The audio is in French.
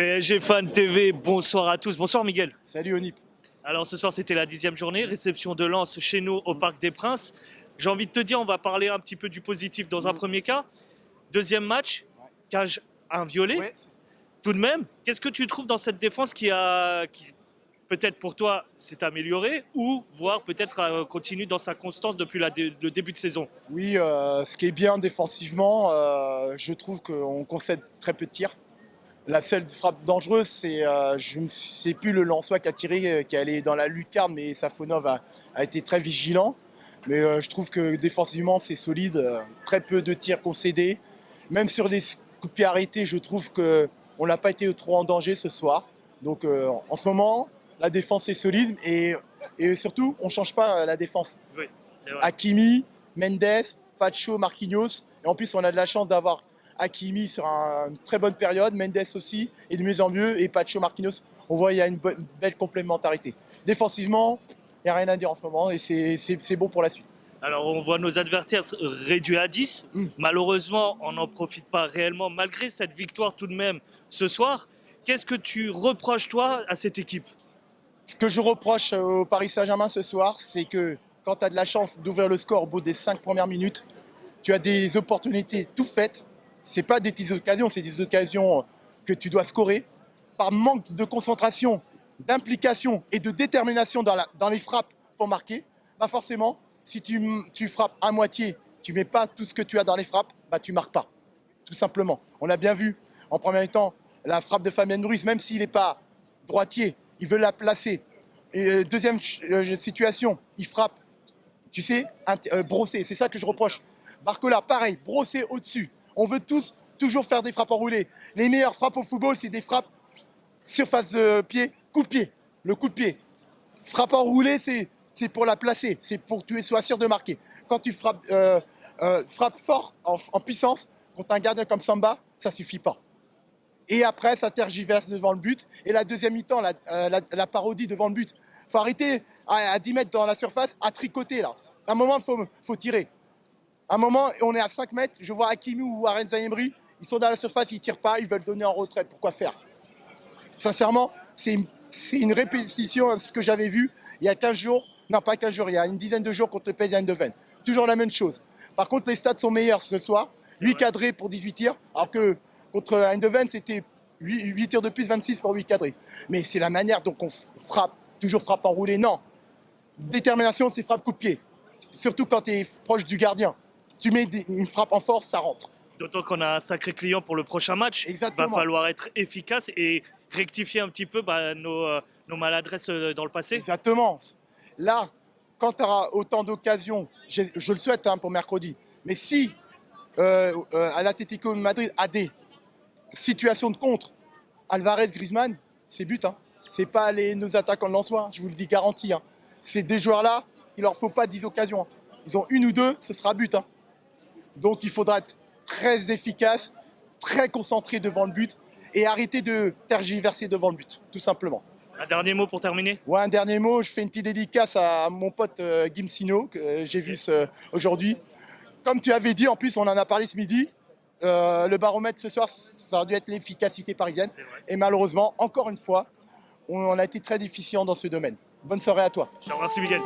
PSG Fan TV, bonsoir à tous. Bonsoir Miguel. Salut Onip. Alors ce soir c'était la 10e journée, réception de Lens chez nous au Parc des Princes. J'ai envie de te dire, on va parler un petit peu du positif dans un premier cas. Deuxième match, cage inviolée. Ouais. Tout de même, qu'est-ce que tu trouves dans cette défense qui peut-être pour toi s'est améliorée ou voire peut-être continue dans sa constance depuis le début de saison? Oui, ce qui est bien défensivement, je trouve qu'on concède très peu de tirs. La seule frappe dangereuse, c'est, je ne sais plus le Lensois qui a tiré, qui est allé dans la lucarne, mais Safonov a été très vigilant. Mais je trouve que défensivement, c'est solide. Très peu de tirs concédés. Même sur des coups de pied arrêtés, je trouve qu'on n'a pas été trop en danger ce soir. Donc en ce moment, la défense est solide et surtout, on ne change pas la défense. Oui, c'est vrai. Hakimi, Mendes, Pacho, Marquinhos. Et en plus, on a de la chance d'avoir Hakimi sur une très bonne période, Mendes aussi, et de mieux en mieux, et Pacho, Marquinhos. On voit qu'il y a une belle complémentarité. Défensivement, il n'y a rien à dire en ce moment, et c'est bon pour la suite. Alors on voit nos adversaires réduits à 10. Malheureusement, on n'en profite pas réellement malgré cette victoire tout de même ce soir. Qu'est-ce que tu reproches toi à cette équipe? Ce que je reproche au Paris Saint-Germain ce soir, c'est que quand tu as de la chance d'ouvrir le score au bout des 5 premières minutes, tu as des opportunités tout faites. Ce n'est pas des petites occasions, c'est des occasions que tu dois scorer. Par manque de concentration, d'implication et de détermination dans les frappes pour marquer, bah forcément, si tu frappes à moitié, tu ne mets pas tout ce que tu as dans les frappes, bah tu ne marques pas. Tout simplement. On a bien vu en premier temps la frappe de Fabien Ruiz, même s'il n'est pas droitier, il veut la placer. Et deuxième situation, il frappe, tu sais, brossé. C'est ça que je reproche. Barcola, pareil, brossé au-dessus. On veut tous toujours faire des frappes enroulées. Les meilleures frappes au football, c'est des frappes surface de pied, coup de pied. Le coup de pied. Frappe enroulée, c'est pour la placer. C'est pour que tu sois sûr de marquer. Quand tu frappes fort, en puissance, contre un gardien comme Samba, ça ne suffit pas. Et après, ça tergiverse devant le but. Et la deuxième mi-temps, la parodie devant le but. Il faut arrêter à 10 mètres dans la surface, à tricoter là. À un moment, il faut tirer. À un moment, on est à 5 mètres, je vois Hakimi ou Arenza Emery, ils sont dans la surface, ils ne tirent pas, ils veulent donner en retrait. Pourquoi faire? Sincèrement, c'est une répétition de ce que j'avais vu il y a 15 jours, non pas 15 jours, il y a une dizaine de jours contre le PSG Eindhoven. Toujours la même chose. Par contre, les stats sont meilleurs ce soir. 8 cadrés pour 18 tirs, alors que contre Eindhoven, c'était 8 tirs de plus, 26 pour 8 cadrés. Mais c'est la manière dont on frappe, toujours frappe enroulée. Non. Détermination, c'est frappe coup de pied. Surtout quand tu es proche du gardien. Si tu mets une frappe en force, ça rentre. D'autant qu'on a un sacré client pour le prochain match. Exactement. Il va falloir être efficace et rectifier un petit peu nos maladresses dans le passé. Exactement. Là, quand tu auras autant d'occasions, je le souhaite pour mercredi, mais si à l'Atlético de Madrid a des situations de contre, Alvarez, Griezmann, c'est but. C'est pas nos attaquants de Lensois, je vous le dis garanti. Ces deux joueurs-là, il leur faut pas 10 occasions. Ils ont une ou deux, ce sera but. Donc il faudra être très efficace, très concentré devant le but et arrêter de tergiverser devant le but, tout simplement. Un dernier mot pour terminer? Ouais, un dernier mot, je fais une petite dédicace à mon pote Guim Sino, que j'ai vu aujourd'hui. Comme tu avais dit, en plus on en a parlé ce midi, le baromètre ce soir, ça a dû être l'efficacité parisienne. Et malheureusement, encore une fois, on a été très déficient dans ce domaine. Bonne soirée à toi. Je te remercie Miguel.